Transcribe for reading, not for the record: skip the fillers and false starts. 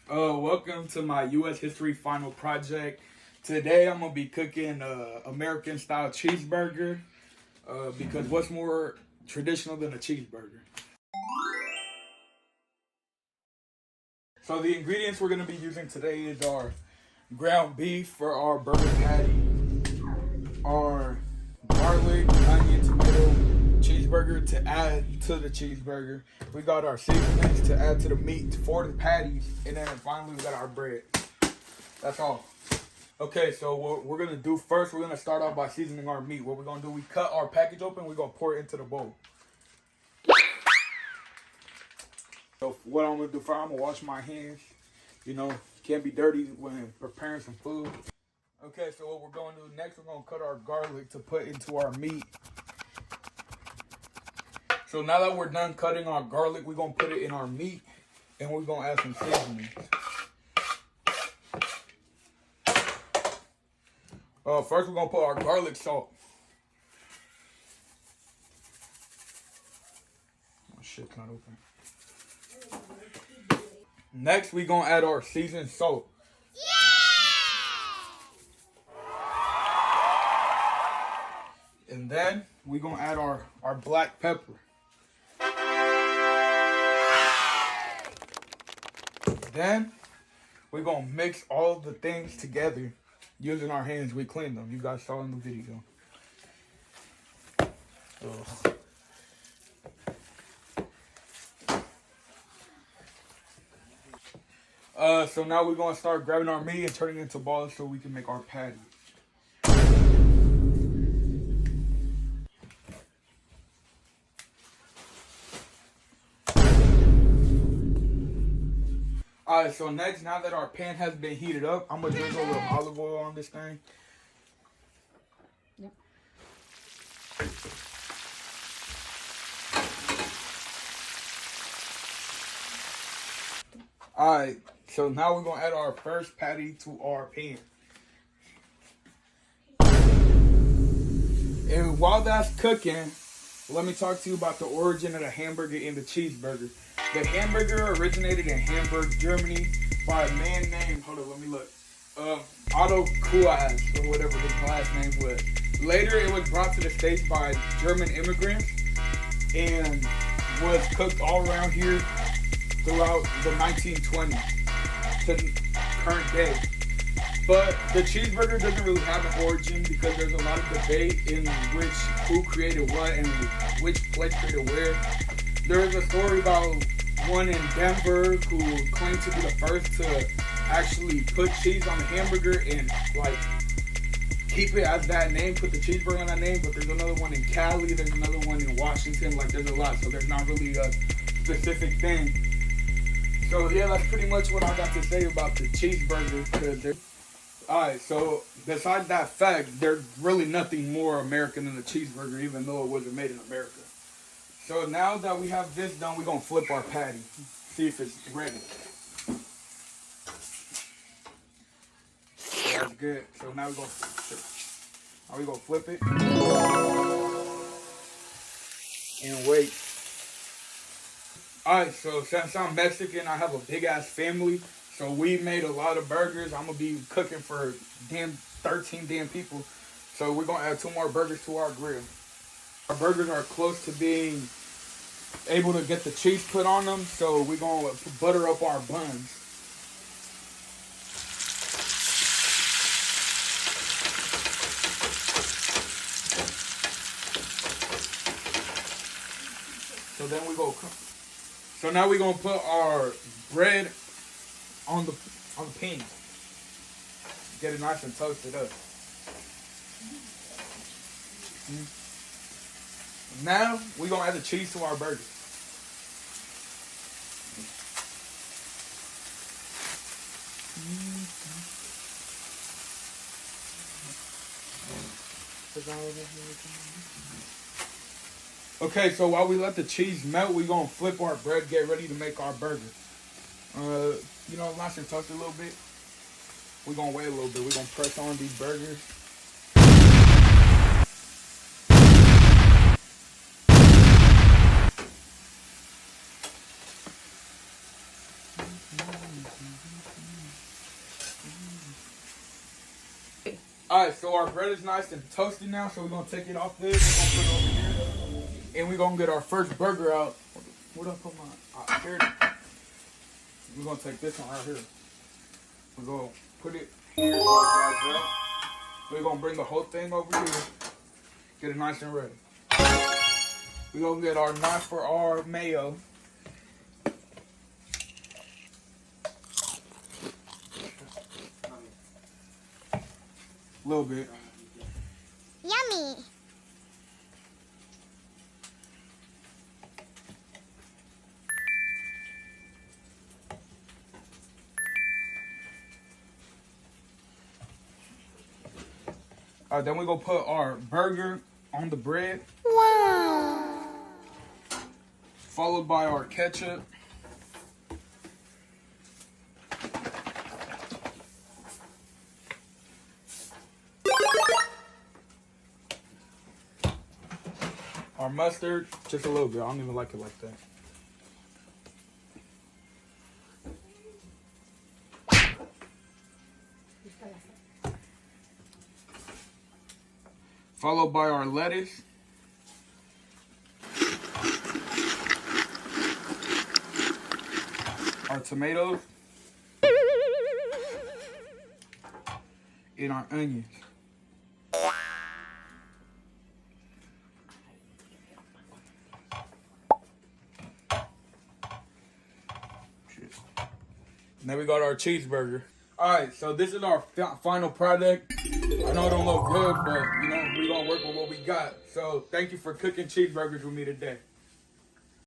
Welcome to my U.S. History Final Project. Today I'm gonna be cooking American style cheeseburger because what's more traditional than a cheeseburger? So the ingredients we're gonna be using today is our ground beef for our burger patty, our garlic, onion, tomato cheeseburger to add to the cheeseburger. We got our seasonings to add to the meat for the patties, and then finally we got our bread. That's all. Okay, so what we're gonna do first, we're gonna start off by seasoning our meat. What we're gonna do, we cut our package open, we're gonna pour it into the bowl. So what I'm gonna do first, I'm gonna wash my hands. You know, can't be dirty when preparing some food. Okay, so what we're gonna do next, we're gonna cut our garlic to put into our meat. So now that we're done cutting our garlic, we're gonna put it in our meat, and we're gonna add some seasonings. First, we're gonna put our garlic salt. Oh, shit's not open. Next, we're gonna add our seasoned salt. Yeah! And then we're gonna add our black pepper. Then we're gonna mix all the things together using our hands. We cleaned them. You guys saw in the video. So now we're gonna start grabbing our meat and turning it into balls so we can make our patty. Alright, so next, now that our pan has been heated up, I'm gonna drizzle a little olive oil on this thing. Yep. Alright, so now we're gonna add our first patty to our pan. And while that's cooking, let me talk to you about the origin of the hamburger and the cheeseburger. The hamburger originated in Hamburg, Germany by a man named, hold on, let me look, Otto Kuhas, or whatever his last name was. Later, it was brought to the States by German immigrants and was cooked all around here throughout the 1920s to current day. But the cheeseburger doesn't really have an origin because there's a lot of debate in which who created what and which place created where. There is a story about one in Denver who claimed to be the first to actually put cheese on the hamburger and like keep it as that name, put the cheeseburger on that name. But there's another one in Cali, there's another one in Washington. Like there's a lot, so there's not really a specific thing. So yeah, that's pretty much what I got to say about the cheeseburger. Alright, so besides that fact, there's really nothing more American than the cheeseburger, even though it wasn't made in America. So now that we have this done, we're going to flip our patty. See if it's ready. That's good. So now we're going to flip it. And wait. Alright, so since I'm Mexican, I have a big ass family. So we made a lot of burgers. I'm going to be cooking for 13 damn people. So we're going to add 2 more burgers to our grill. Our burgers are close to being able to get the cheese put on them, so we're going to butter up our buns. So then we go. So now we're going to put our bread on the pan. Get it nice and toasted up. Now we're gonna add the cheese to our burger. Okay, so while we let the cheese melt, we're gonna flip our bread, get ready to make our burger. You know, nice and toasted a little bit. We're gonna wait a little bit. We're gonna press on these burgers. Alright, so our bread is nice and toasty now, so we're gonna take it off this. We're gonna put it over here. And we're gonna get our first burger out. Where did I put mine? Here it is. We're gonna take this one right here. We're gonna put it here so it dries up. We're gonna bring the whole thing over here. Get it nice and ready. We're gonna get our knife for our mayo. A little bit. Yummy. Alright, then we're gonna put our burger on the bread. Wow. Followed by our ketchup. Our mustard, just a little bit. I don't even like it like that. Followed by our lettuce. Our tomatoes. And our onions. And then we got our cheeseburger. Alright, so this is our final product. I know it don't look good, but you know, we're gonna work with what we got. So thank you for cooking cheeseburgers with me today.